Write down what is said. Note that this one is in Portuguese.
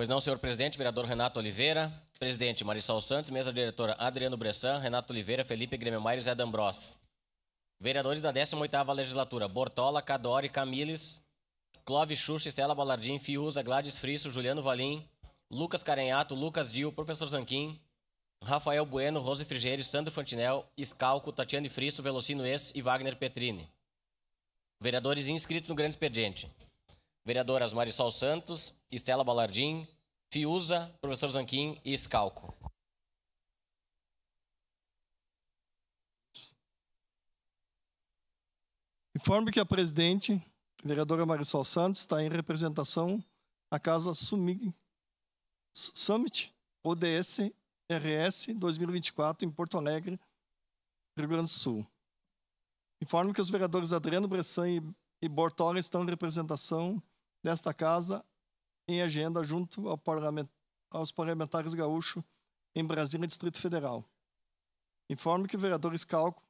Pois não, senhor presidente. Vereador Renato Oliveira. Presidente, Marisol Santos. Mesa diretora, Adriano Bressan, Renato Oliveira, Felipe Grêmio Maires e Zé D'Ambrós. Vereadores da 18ª legislatura. Bortola, Cadori, Camiles, Clóvis Xuxa, Estela Balardim, Fiuza, Gladys Frisso, Juliano Valim, Lucas Carenhato, Lucas Dil, Professor Zanquim, Rafael Bueno, Rose Frigerio, Sandro Fantinel, Scalco, Tatiane Frisso, Velocino Ex e Wagner Petrini. Vereadores inscritos no grande expediente. Vereadoras Marisol Santos, Estela Balardim, Fiuza, Professor Zanquim e Scalco. Informo que a presidente, vereadora Marisol Santos, está em representação à Casa Summit ODS RS 2024 em Porto Alegre, Rio Grande do Sul. Informo que os vereadores Adriano Bressan e Bortola estão em representação desta casa em agenda junto aos parlamentares gaúchos em Brasília, Distrito Federal. Informo que o vereador Scalco